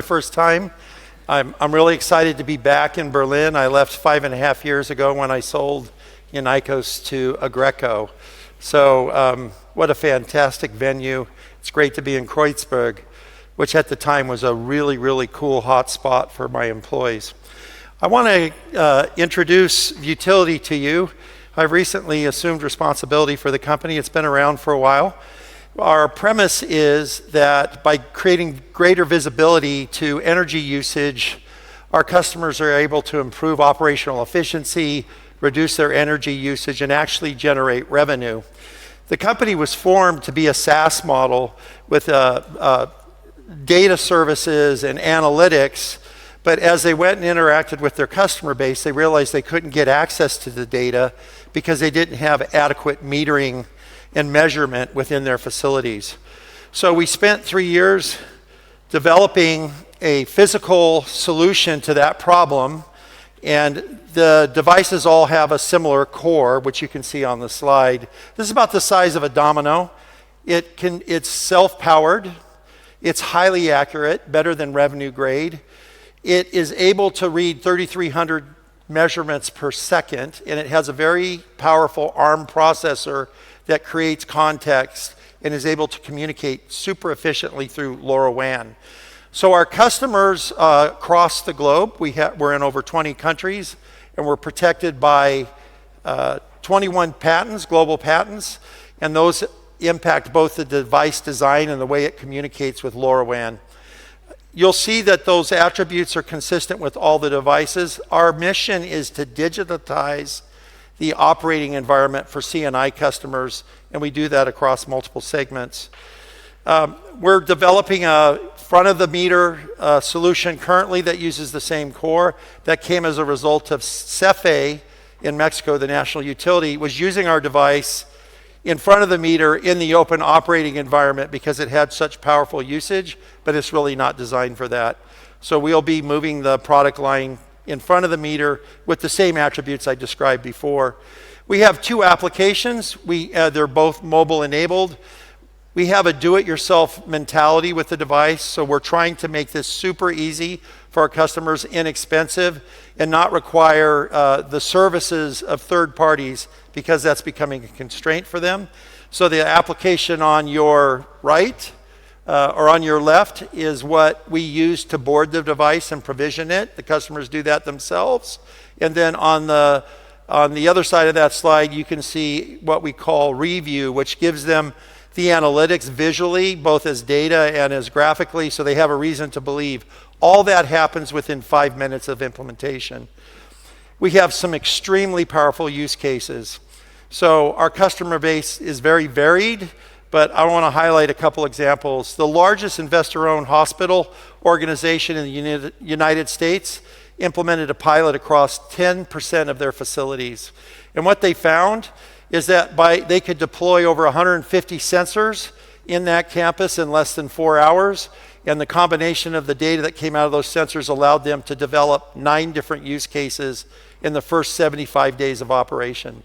First time. I'm really excited to be back in Berlin. I left 5.5 years ago when I sold Icos to Agreco. So what a fantastic venue. It's great to be in Kreuzberg, which at the time was a really, really cool hot spot for my employees. I want to introduce Vutility to you. I've recently assumed responsibility for the company. It's been around for a while. Our premise is that by creating greater visibility to energy usage, our customers are able to improve operational efficiency, reduce their energy usage, and actually generate revenue. The company was formed to be a SaaS model with data services and analytics, but as they went and interacted with their customer base, they realized they couldn't get access to the data because they didn't have adequate metering and measurement within their facilities. So we spent 3 years developing a physical solution to that problem, and the devices all have a similar core, which you can see on the slide. This is about the size of a domino. It's self-powered, it's highly accurate, better than revenue grade. It is able to read 3,300 measurements per second, and it has a very powerful ARM processor that creates context and is able to communicate super efficiently through LoRaWAN. So our customers across the globe, we're in over 20 countries, and we're protected by 21 patents, global patents, and those impact both the device design and the way it communicates with LoRaWAN. You'll see that those attributes are consistent with all the devices. Our mission is to digitize the operating environment for C&I customers, and we do that across multiple segments. We're developing a front-of-the-meter solution currently that uses the same core. That came as a result of CFE in Mexico, the national utility, was using our device in front of the meter in the open operating environment because it had such powerful usage, but it's really not designed for that. So we'll be moving the product line in front of the meter with the same attributes I described before. We have two applications. They're both mobile enabled. We have a do-it-yourself mentality with the device, so we're trying to make this super easy for our customers, inexpensive, and not require the services of third parties because that's becoming a constraint for them. So the application on your right or on your left is what we use to board the device and provision it. The customers do that themselves. And then on the other side of that slide, you can see what we call review, which gives them the analytics visually, both as data and as graphically, so they have a reason to believe. All that happens within 5 minutes of implementation. We have some extremely powerful use cases. So our customer base is very varied, but I want to highlight a couple examples. The largest investor-owned hospital organization in the United States implemented a pilot across 10% of their facilities. And what they found is that they could deploy over 150 sensors in that campus in less than 4 hours. And the combination of the data that came out of those sensors allowed them to develop 9 different use cases in the first 75 days of operation.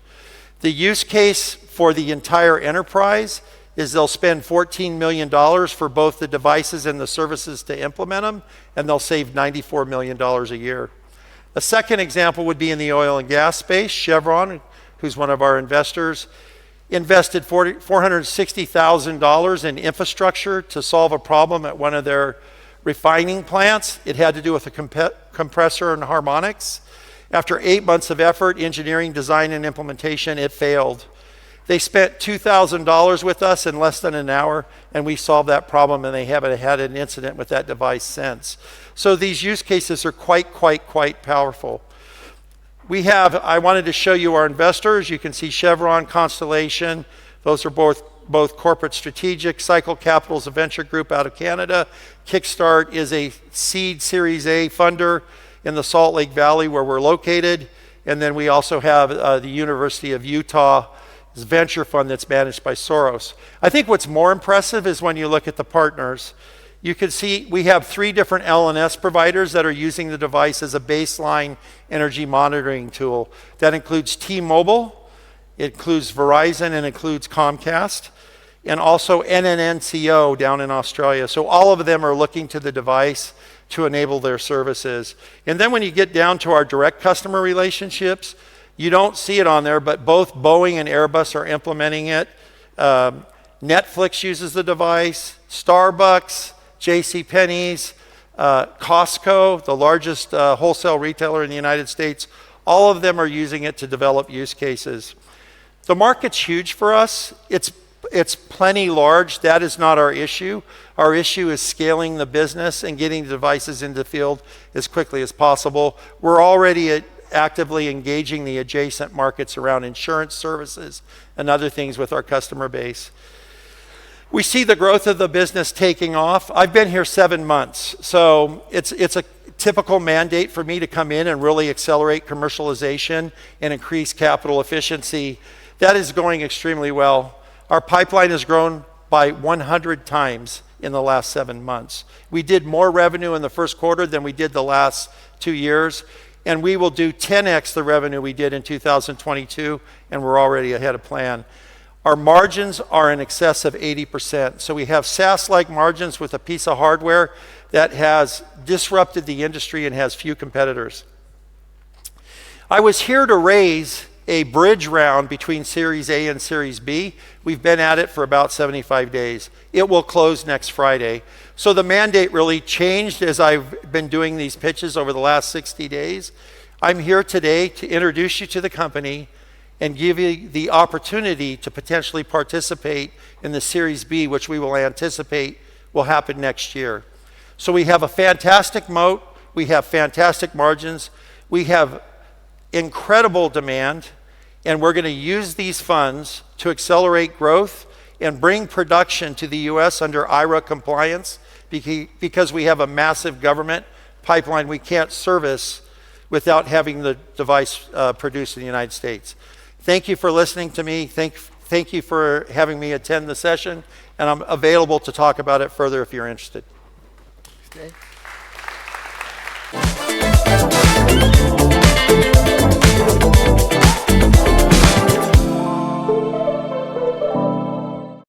The use case for the entire enterprise is they'll spend $14 million for both the devices and the services to implement them, and they'll save $94 million a year. A second example would be in the oil and gas space. Chevron, who's one of our investors, invested $460,000 in infrastructure to solve a problem at one of their refining plants. It had to do with a compressor and harmonics. After 8 months of effort, engineering, design, and implementation, it failed. They spent $2,000 with us in less than an hour, and we solved that problem, and they haven't had an incident with that device since. So these use cases are quite powerful. I wanted to show you our investors. You can see Chevron, Constellation. Those are both corporate strategic. Cycle Capital is a venture group out of Canada. Kickstart is a seed Series A funder in the Salt Lake Valley where we're located. And then we also have the University of Utah this venture fund that's managed by Soros. I think what's more impressive is when you look at the partners. You can see we have 3 different L&S providers that are using the device as a baseline energy monitoring tool. That includes T-Mobile, it includes Verizon, and includes Comcast, and also NNNCO down in Australia. So all of them are looking to the device to enable their services. And then when you get down to our direct customer relationships, you don't see it on there, but both Boeing and Airbus are implementing it. Netflix uses the device, Starbucks, JCPenney's, Costco, the largest wholesale retailer in the United States, all of them are using it to develop use cases. The market's huge for us. It's plenty large. That is not our issue. Our issue is scaling the business and getting the devices into the field as quickly as possible. We're already actively engaging the adjacent markets around insurance services and other things with our customer base. We see the growth of the business taking off. I've been here 7 months, so it's a typical mandate for me to come in and really accelerate commercialization and increase capital efficiency. That is going extremely well. Our pipeline has grown by 100 times in the last 7 months. We did more revenue in the first quarter than we did the last 2 years, and we will do 10x the revenue we did in 2022, and we're already ahead of plan. Our margins are in excess of 80%. So we have SaaS-like margins with a piece of hardware that has disrupted the industry and has few competitors. I was here to raise a bridge round between Series A and Series B. We've been at it for about 75 days. It will close next Friday. So the mandate really changed as I've been doing these pitches over the last 60 days. I'm here today to introduce you to the company and give you the opportunity to potentially participate in the Series B, which we will anticipate will happen next year. So we have a fantastic moat, we have fantastic margins, we have incredible demand, and we're going to use these funds to accelerate growth and bring production to the US under IRA compliance because we have a massive government pipeline we can't service without having the device produced in the United States. Thank you for listening to me. Thank you for having me attend the session, and I'm available to talk about it further if you're interested. Okay.